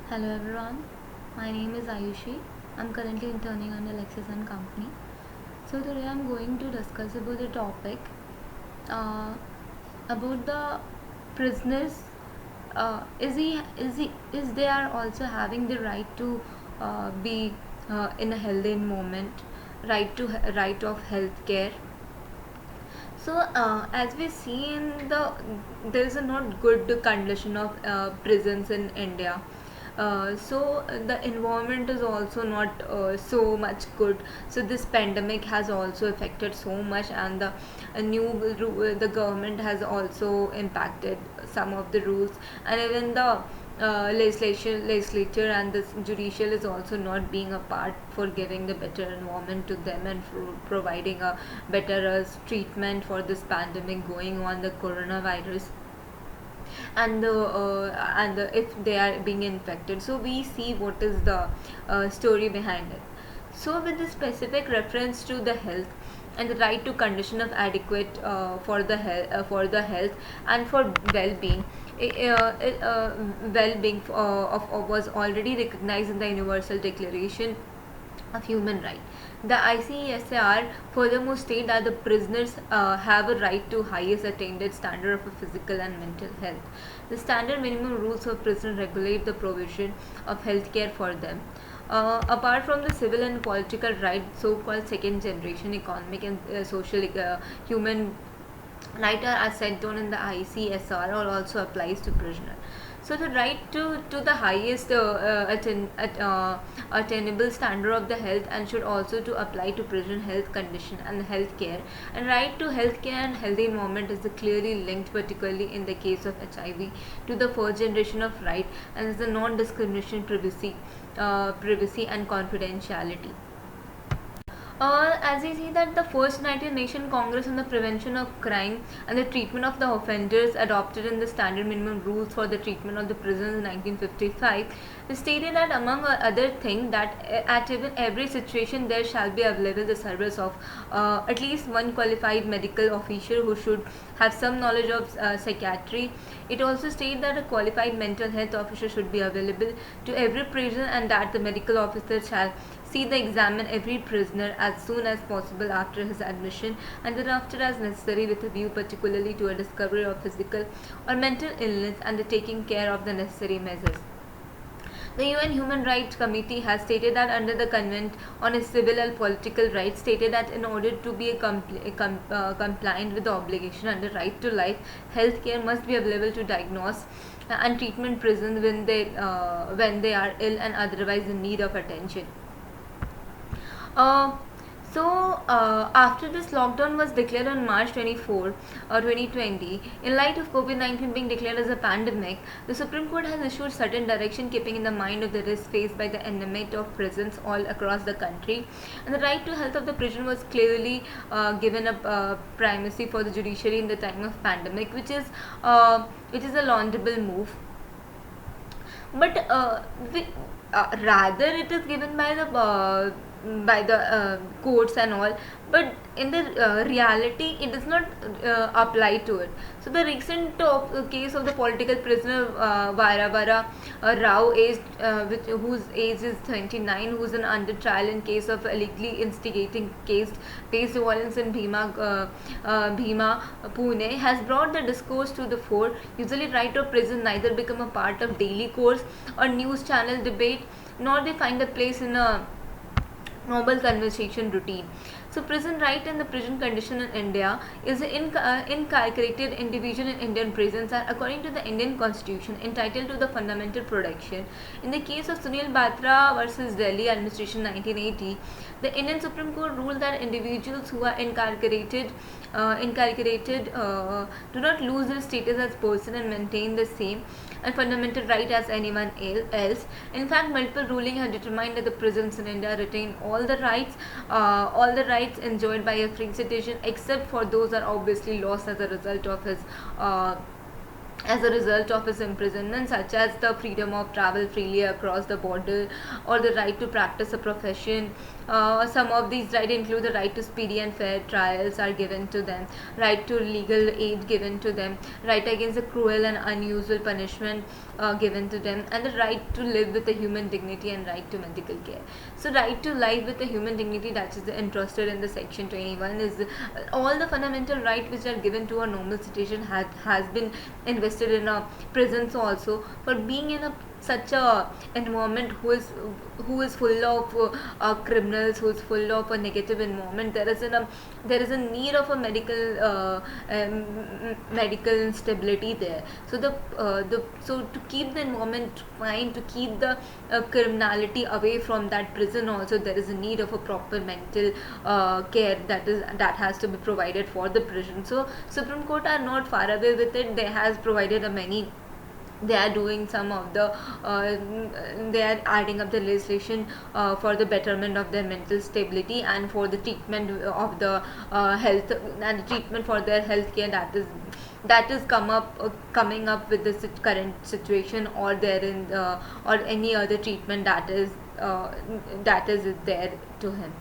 Hello everyone, my name is Ayushi. I'm currently interning under Lexis and Company. So today I'm going to discuss about the topic uh, about the prisoners. Is they are also having the right to be in a healthy environment, right of health care. So, as we see in there is a not good condition of prisons in India. The environment is also not so much good. So this pandemic has also affected so much, and the government has also impacted some of the rules, and even the legislature and the judicial is also not being a part for giving the better environment to them and for providing a better treatment for this pandemic going on, the coronavirus, if they are being infected. So we see what is the story behind it. So with the specific reference to the health and the right to condition of adequate for the health and for well-being, well-being was already recognized in the Universal Declaration of Human Rights. The ICSR furthermore state that the prisoners have a right to highest attained standard of physical and mental health. The standard minimum rules of prison regulate the provision of health care for them. Apart from the civil and political rights, so-called second generation economic and social human rights are set down in the ICSR or also applies to prisoner. So the right to the highest attainable standard of the health and should also to apply to prison health condition and health care, and right to health care and healthy environment is clearly linked, particularly in the case of HIV, to the first generation of right, and is the non-discrimination, privacy and confidentiality. As we see that the first United Nations Congress on the Prevention of Crime and the Treatment of the Offenders adopted in the Standard Minimum Rules for the Treatment of the Prisoners in 1955 stated that among other things that at even every situation there shall be available the service of at least one qualified medical officer who should have some knowledge of psychiatry. It also states that a qualified mental health officer should be available to every prison, and that the medical officer shall see the examine every prisoner as soon as possible after his admission, and thereafter as necessary with a view particularly to a discovery of physical or mental illness and the taking care of the necessary measures. The UN Human Rights Committee has stated that under the Convent on Civil and Political Rights, stated that in order to be compliant with the obligation under right to life, health care must be available to diagnose and treatment prisoners when they are ill and otherwise in need of attention. Uh, After this lockdown was declared on March 24, 2020, in light of COVID-19 being declared as a pandemic, the Supreme Court has issued certain direction keeping in the mind of the risk faced by the inmate of prisons all across the country. And the right to health of the prison was clearly given a primacy for the judiciary in the time of pandemic, which is a laudable move. But rather it is given by the courts and all, but in the reality it does not apply to it. So the recent case of the political prisoner Varavara Rao, whose age is 29, who is an under trial in case of illegally instigating case faced violence in Bhima, Pune, has brought the discourse to the fore. Usually right of prison neither become a part of daily course or news channel debate, nor they find a place in a normal conversation routine. So, prison right and the prison condition in India is incarcerated individual in Indian prisons are, according to the Indian Constitution, entitled to the fundamental protection. In the case of Sunil Batra versus Delhi Administration 1980, the Indian Supreme Court ruled that individuals who are do not lose their status as person and maintain the same and fundamental right as anyone else. In fact, multiple rulings have determined that the prisons in India retain all the rights enjoyed by a free citizen, except for those that are obviously lost uh, as a result of his imprisonment, such as the freedom of travel freely across the border or the right to practice a profession Some of these rights include the right to speedy and fair trials are given to them, right to legal aid given to them, right against the cruel and unusual punishment given to them, and the right to live with a human dignity and right to medical care. So right to life with a human dignity, that is entrusted in the section 21, is all the fundamental right which are given to a normal citizen has been invested in a prisons also, for being in a such a environment who is full of criminals, who is full of a negative environment. There is a need of a medical instability there. So to keep the environment fine, to keep the criminality away from that prison also, there is a need of a proper mental care that has to be provided for the prison. So Supreme Court are not far away with it. They has provided a many, they are doing some of the they are adding up the legislation for the betterment of their mental stability and for the treatment of the health and the treatment for their health care, that is coming up with the current situation, or there in or any other treatment that is there to him.